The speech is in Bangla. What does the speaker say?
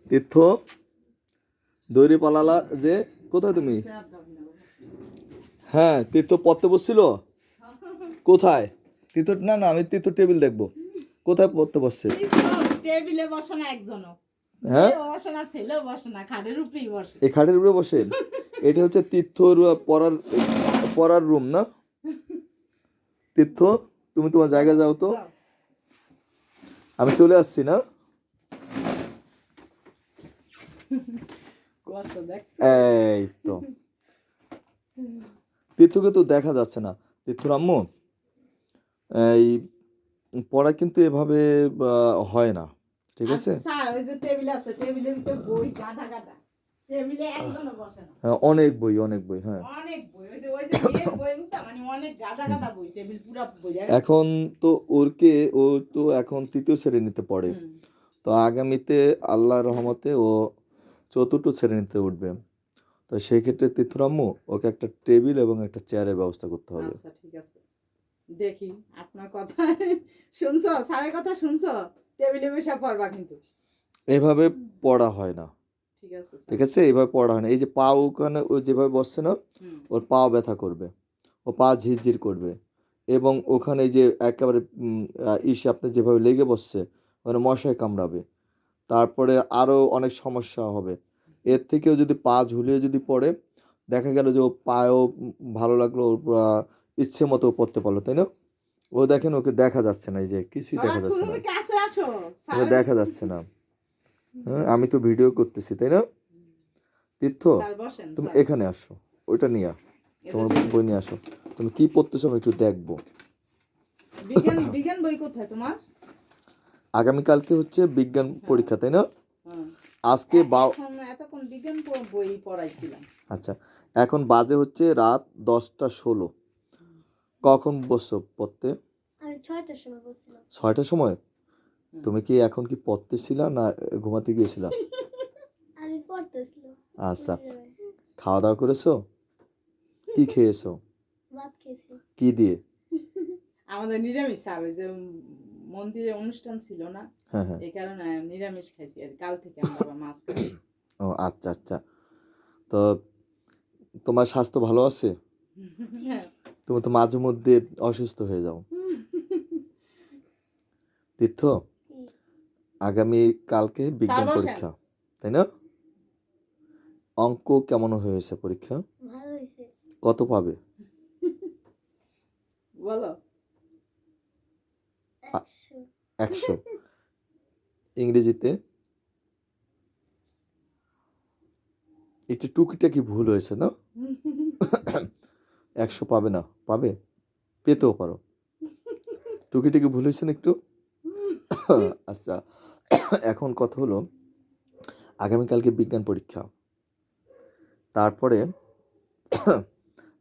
তীর্থ দৌড়ে পালালা যে, কোথায় তুমি? হ্যাঁ, তীর্থ পড়তে বসছিল কোথায়? তীর্থ না না, আমি তীর্থ টেবিল দেখবো কোথায় পড়তে বসছে। টেবিলে বসে না একজনও, হ্যাঁ বসে না, ছেলেও বসে না, খাটের উপরেই বসে। এই খাটের উপরে বসে। এটা হচ্ছে তীর্থর পড়ার পড়ার রুম না? তীর্থ তুমি তোমার জায়গায় যাও তো, আমি চলে আসছি না। এই তো তীর্থকে তো দেখা যাচ্ছে না। তীর্থর আম্মু, এই পড়া কিন্তু এভাবে হয় না, ঠিক আছে? স্যার ওই যে টেবিল আছে, টেবিলের ভিতরে বই গাদা গাদা, টেবিলে একজনও বসে না। হ্যাঁ, অনেক বই অনেক বই, হ্যাঁ অনেক বই, ওই যে এর বইটা মানে অনেক গাদা গাদা বই, টেবিল পুরো বই। এখন তো ও তো এখন তৃতীয় শ্রেণীতে পড়ে, তো আগামীতে আল্লাহর রহমতে ও চতুর্থ শ্রেণীতে উঠবে। তো সেই ক্ষেত্রে তীর্থর আম্মু ওকে একটা টেবিল এবং একটা চেয়ারের ব্যবস্থা করতে হবে। আচ্ছা ঠিক আছে, দেখি আপনার কথা শুনছো, স্যারের কথা শুনছো, টেবিলে বসে পড়বা কিন্তু। এভাবে পড়া হয় না, ঠিক আছে ঠিক আছে? এইভাবে পড়া হয় না। এই যে পা ওখানে ও যেভাবে বসছে না, ওর পা ব্যথা করবে, ও পা ঝিরঝির করবে, এবং ওখানে যে একেবারে আপনি যেভাবে লেগে বসছে ওখানে মশায় কামড়াবে, তারপরে আরও অনেক সমস্যা হবে। এর থেকেও যদি পা ঝুলিয়ে যদি পড়ে, দেখা গেল যে ও পায়েও ভালো লাগলো, ওর ইচ্ছে মতো পড়তে পারলো, তাই না? ও দেখেন ওকে দেখা যাচ্ছে না, এই যে কিছুই দেখা যাচ্ছে না, তুমি কাছে আসো, ওকে দেখা যাচ্ছে না। হ্যাঁ, আমি তো ভিডিও করতেছি, তাই না? তীর্থ তুমি এখানে আসো, ওইটা নিয়ে তোমার বই নিয়ে আসো, তুমি কি পড়তেছো আমি একটু দেখবো। বিজ্ঞান বিজ্ঞান বই কোথায় তোমার? আগামীকালকে হচ্ছে বিজ্ঞান পরীক্ষা, তাই না? আজকে এতক্ষণ বিজ্ঞান বই পড়াইছিলাম। আচ্ছা, এখন বাজে হচ্ছে রাত 10টা 16। কখন বসছো পড়তে? আমি 6টার সময় বসছিলাম। 6টার সময়? তুমি কি এখন কি পড়তেছিলা না ঘুমাতে গিয়েছিলা? আমি পড়তেছিলাম। আচ্ছা, খাওয়া দাওয়া করেছো? কি খেয়েছো? ভাত খেয়েছি। কি দিয়ে? আমাদের নিরামিষ, আর ওই যে মন্দিরে অনুষ্ঠান ছিল না, হ্যাঁ হ্যাঁ, এই কারণে নিরামিষ খাইছি, আর কাল থেকে আমরা আবার মাছ খাই। ও আচ্ছা আচ্ছা। তো তোমার স্বাস্থ্য ভালো আছে? তুমি তো মাঝে মধ্যে অসুস্থ হয়ে যাও। তীর্থ, আগামী কালকে বিজ্ঞান পরীক্ষা, তাই না? অঙ্ক কেমন হয়েছে পরীক্ষা? ভালো হয়েছে। কত পাবে? বলো। 100। ইংরেজিতে একটু টুকিটাকি ভুল হয়েছে না? 100 পাবে না? পাবে, পেতেও পারো। টুকিটাকি ভুল হয়েছে না একটু। আচ্ছা, এখন কথা হলো আগামীকালকে বিজ্ঞান পরীক্ষা, তারপরে